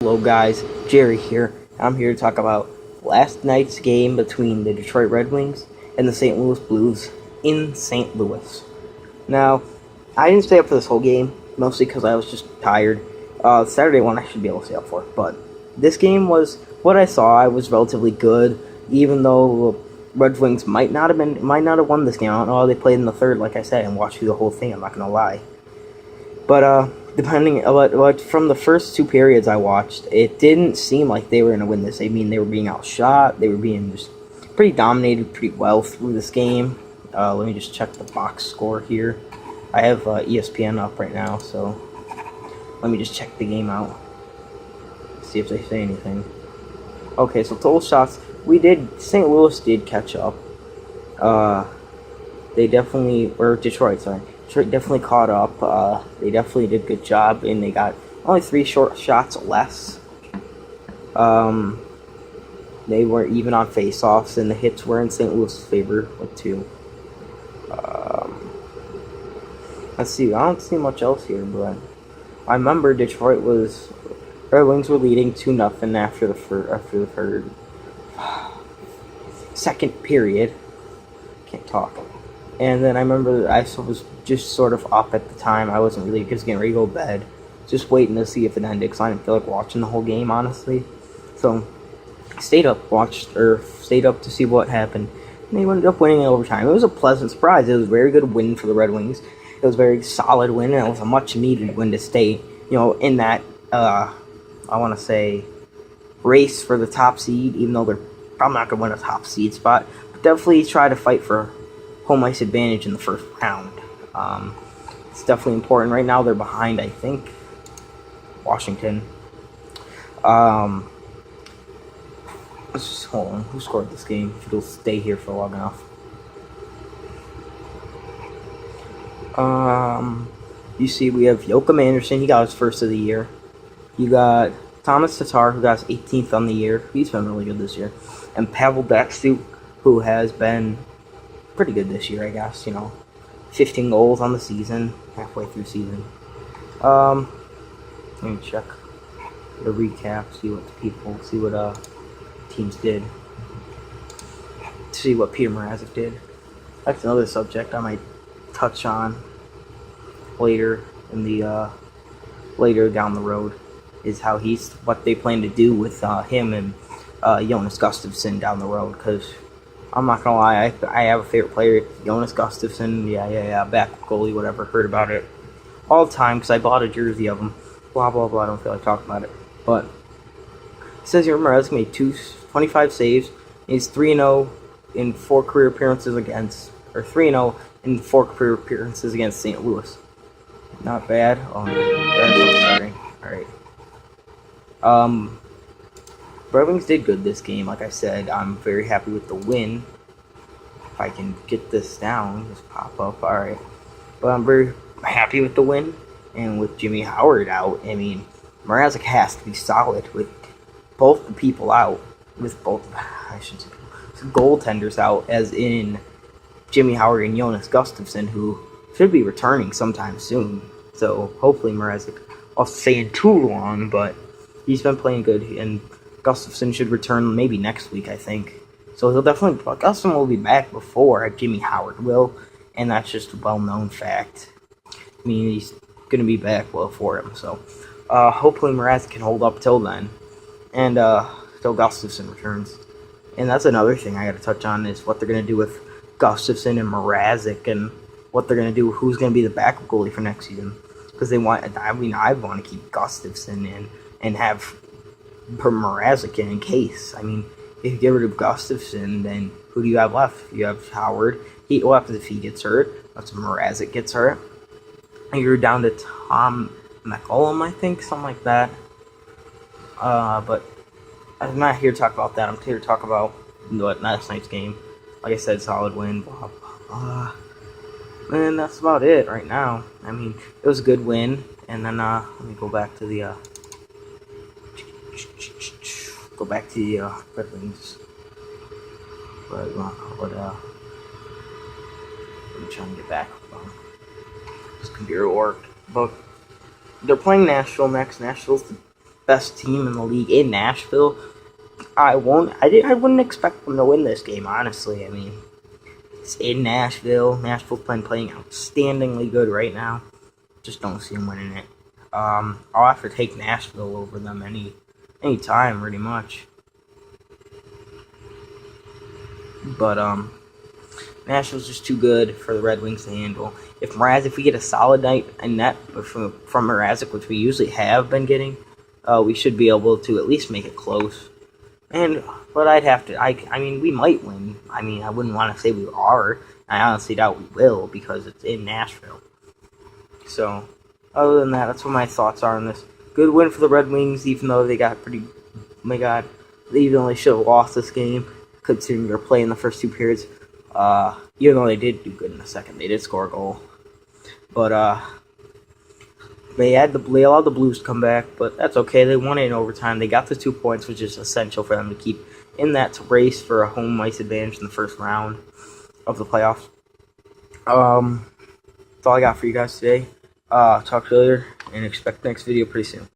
Hello guys, Jerry here. I'm here to talk about last night's game between the Detroit Red Wings and the St. Louis Blues in St. Louis. Now, I didn't stay up for this whole game, mostly because I was just tired. Saturday one I should be able to stay up for, but this game was what I saw. I was relatively good, even though Red Wings might not have won this game. I don't know how they played in the third, like I said, and watched through the whole thing. I'm not gonna lie. But from the first two periods I watched, it didn't seem like they were going to win this. I mean, they were being outshot. They were being just pretty dominated pretty well through this game. Let me just check the box score here. I have ESPN up right now, so let me just check the game out. See if they say anything. Okay, so total shots. St. Louis did catch up. Detroit, sorry. Detroit definitely caught up. They definitely did a good job, and they got only 3 short shots less. They were even on face-offs, and the hits were in St. Louis' favor with 2. Let's see. I don't see much else here, but I remember Red Wings were leading 2-0 after the third second period. Can't talk. And then I remember I was just sort of up at the time. I wasn't really just getting ready to go to bed. Just waiting to see if it ended because I didn't feel like watching the whole game, honestly. So I stayed up to see what happened. And they ended up winning in overtime. It was a pleasant surprise. It was a very good win for the Red Wings. It was a very solid win, and it was a much needed win to stay, in that, I want to say, race for the top seed, even though they're probably not going to win a top seed spot. But definitely try to fight for home ice advantage in the first round. It's definitely important. Right now they're behind, I think, Washington. Let's just hold on. Who scored this game? If it'll stay here for long enough. You see, we have Joachim Anderson. He got his first of the year. You got Thomas Tatar, who got his 18th on the year. He's been really good this year. And Pavel Datsyuk, who has been pretty good this year, I guess, 15 goals on the season, halfway through season. Let me check the recap, see what teams did. See what Peter Mrazek did. That's another subject I might touch on later down the road, is what they plan to do with him and Jonas Gustafsson down the road, because I'm not gonna lie, I have a favorite player, Jonas Gustafsson. Yeah, back goalie, whatever. Heard about it all the time because I bought a jersey of him. Blah blah blah. I don't feel like talking about it, but it says here Mrazek made 25 saves. He's 3-0 in 4 career appearances against, or 3-0 in 4 career appearances against St. Louis. Not bad. Oh, that's so starting. All right. Red Wings did good this game, like I said. I'm very happy with the win. If I can get this down, just pop up, alright. But I'm very happy with the win, and with Jimmy Howard out, I mean, Mrazek has to be solid with both the people out, goaltenders out, as in Jimmy Howard and Jonas Gustafsson, who should be returning sometime soon. So hopefully Mrazek, I'll saying too long, but he's been playing good, and Gustafsson should return maybe next week, I think. So Gustafsson will be back before Jimmy Howard will, and that's just a well-known fact. I mean, he's going to be back for him. So hopefully Mrazek can hold up till then, and till Gustafsson returns. And that's another thing I got to touch on, is what they're going to do with Gustafsson and Mrazek, and what they're going to do, who's going to be the backup goalie for next season. Because I want to keep Gustafsson in and have Mrazek in case. I mean, if you get rid of Gustafsson, then who do you have left? You have Howard. What happens if he gets hurt? That's Mrazek gets hurt. And you're down to Tom McCollum, I think, something like that. But I'm not here to talk about that. I'm here to talk about last night's game. Like I said, solid win. Blah blah blah. And that's about it right now. I mean, it was a good win. And then let me go back to the Red Wings. But I'm trying to get back. This computer worked. But they're playing Nashville next. Nashville's the best team in the league in Nashville. I wouldn't expect them to win this game, honestly. I mean, it's in Nashville. Nashville's playing outstandingly good right now. Just don't see them winning it. I'll have to take Nashville over them any time, pretty much. But Nashville's just too good for the Red Wings to handle. If we get a solid night in net from Mrazek, which we usually have been getting, we should be able to at least make it close. But I mean, we might win. I mean, I wouldn't want to say we are. I honestly doubt we will because it's in Nashville. So, other than that, that's what my thoughts are on this. Good win for the Red Wings, even though they got pretty. Oh my God, they even should have lost this game considering their play in the first two periods. Even though they did do good in the second, they did score a goal. But they allowed the Blues to come back, but that's okay. They won it in overtime. They got the 2 points, which is essential for them to keep in that race for a home ice advantage in the first round of the playoffs. That's all I got for you guys today. Talk to you later, and expect the next video pretty soon.